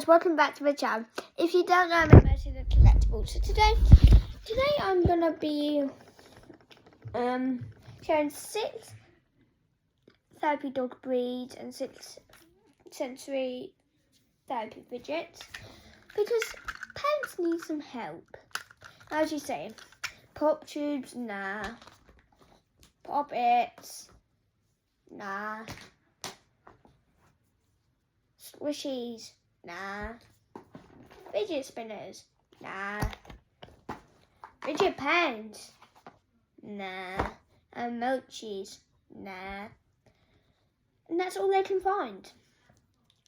Welcome back to my channel. If you don't know, I'm immersing the collectibles. So today I'm gonna be sharing 6 therapy dog breeds and 6 sensory therapy fidgets because parents need some help. As you say, pop tubes, nah. Pop its, nah. Squishies, nah. Fidget spinners, nah. Fidget pens, nah. And mochis, nah. And that's all they can find.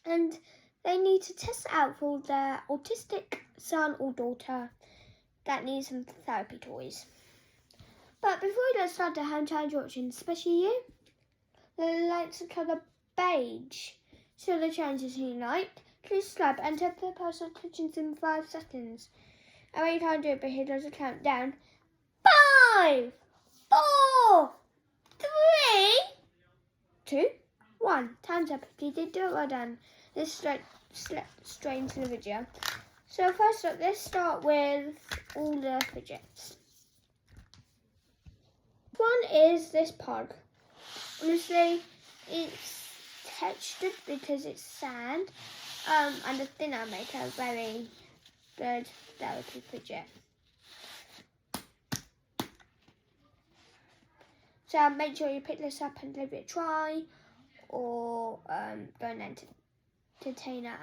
And they need to test it out for their autistic son or daughter that needs some therapy toys. But before we get started, the hand challenge watching, especially you, the lights the colour beige. So the challenges you like, please subscribe and tap the post notifications in 5 seconds. I wait time to do it, but here does a countdown. 5, 4, 3, 2, 1. Time's up. If you did do it, well done. Let's straight into the video. So first up, let's start with all the fidgets. One is this pug. Honestly, it's textured because it's sand, and the thinner make a very good therapy fidget. So make sure you pick this up and give it a try, or go and entertainer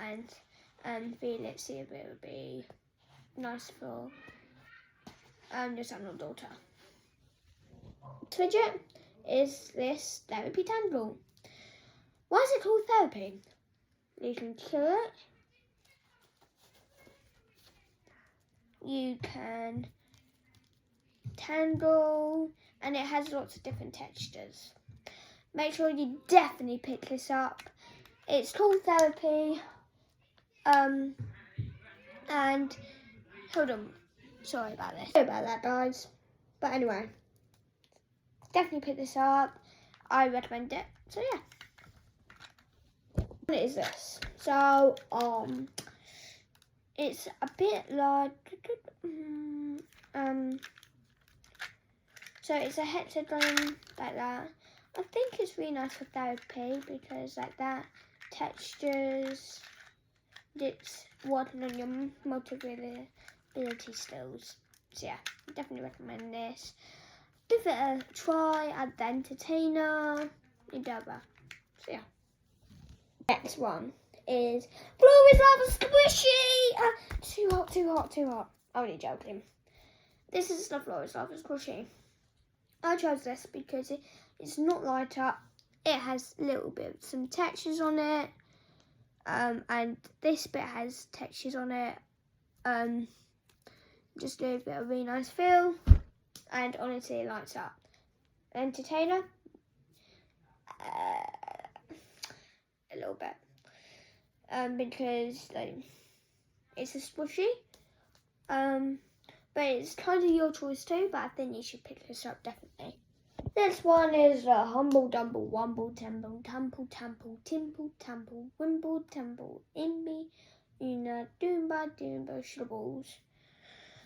and feel it, see if it would be nice for your son or daughter. Fidget is this therapy tangle. Why is it called therapy? You can kill it. You can tangle, and it has lots of different textures. Make sure you definitely pick this up. It's called therapy. And hold on. Sorry about this. Sorry about that, guys. But anyway, definitely pick this up. I recommend it. So yeah. What is this? So it's a bit like so it's a hexagon like that. I think it's really nice for therapy because like that textures, it's working on your mobility skills. So yeah, definitely recommend this. Give it a try at the entertainer, whatever. So yeah. Next one is Blue is Lava Squishy! Too hot, too hot, too hot. Only joking. This is the Blue is Lava Squishy. I chose this because it's not light up. It has a little bit of some textures on it. And this bit has textures on it. Just gives it a really nice feel. And honestly, it lights up. Entertainer. A little bit. Because like, it's a squishy. But it's kind of your choice too, but I think you should pick this up definitely. This one is a Humble Dumble Wumble Temple Temple Temple Timple Temple Wimble Temple Imby Una Doomba Doomba Shrubbles.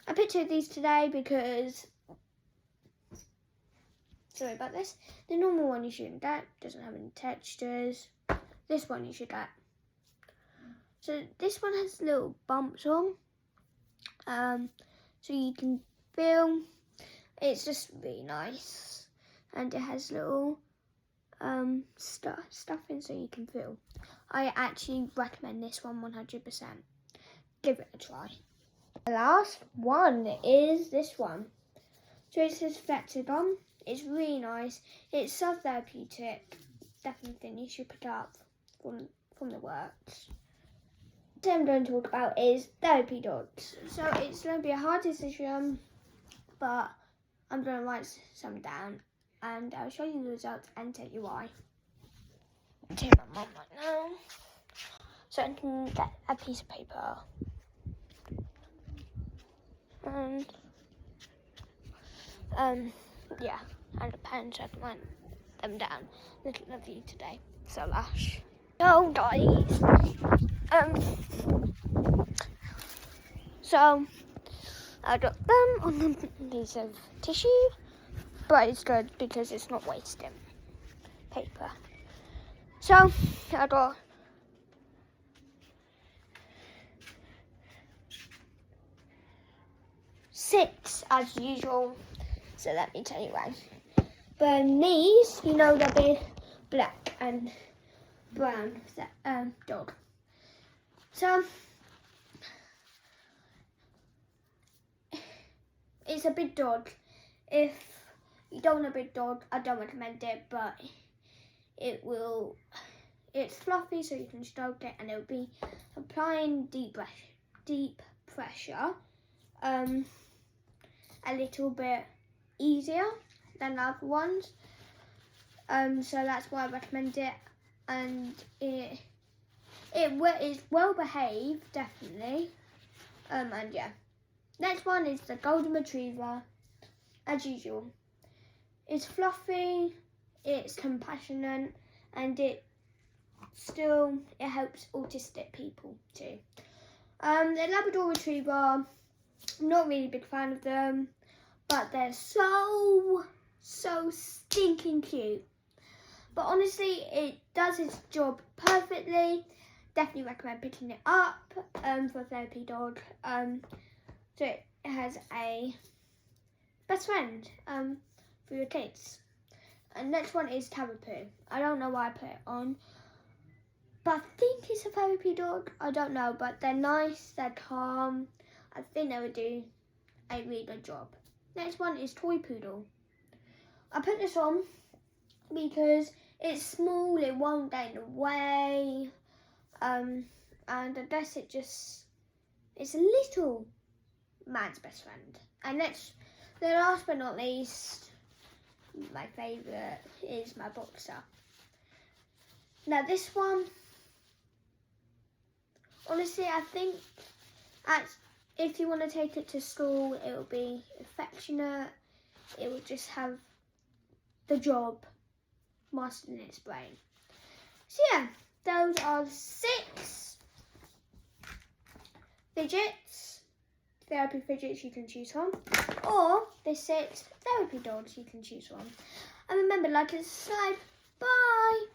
I picked 2 of these today because, sorry about this, the normal one you shouldn't get, doesn't have any textures. This one you should get. So this one has little bumps on, so you can feel. It's just really nice, and it has little stuffing so you can feel. I actually recommend this one 100%. Give it a try. The last one is this one. So it says Flexigon. It's really nice. It's self-therapeutic. Definitely think you should pick up from the works. What I'm going to talk about is therapy dogs. So it's going to be a hard decision, but I'm going to write some down and I'll show you the results and tell you why. I'll take my mum right now so I can get a piece of paper. Yeah, and a pen so I can write them down. Little of you today. So Lash. So guys, So I got them on a piece of tissue, but it's good because it's not wasting paper. So I got 6 as usual. So let me tell you why. But these, you know, they're big, black and brown dog. So it's a big dog. If you don't want a big dog, I don't recommend it, but it's fluffy so you can stroke it, and it'll be applying deep pressure a little bit easier than other ones. So that's why I recommend it, and it is well behaved, definitely. And yeah. Next one is the Golden Retriever, as usual. It's fluffy, it's compassionate, and it helps autistic people too. The Labrador Retriever, I'm not really a big fan of them, but they're so stinking cute. But honestly, it does its job perfectly. Definitely recommend picking it up for a therapy dog. So it has a best friend for your kids. And next one is Carapoo. I don't know why I put it on, but I think it's a therapy dog. I don't know, but they're nice, they're calm. I think they would do a really good job. Next one is Toy Poodle. I put this on because it's small, it won't get in the way, and I guess it's a little man's best friend. And the last but not least, my favourite is my boxer. Now this one, honestly, I think if you want to take it to school, it will be affectionate. It will just have the job mastered in its brain. So yeah, those are 6 fidgets, therapy fidgets you can choose from, or the 6 therapy dogs you can choose from. And remember, like and subscribe. Bye!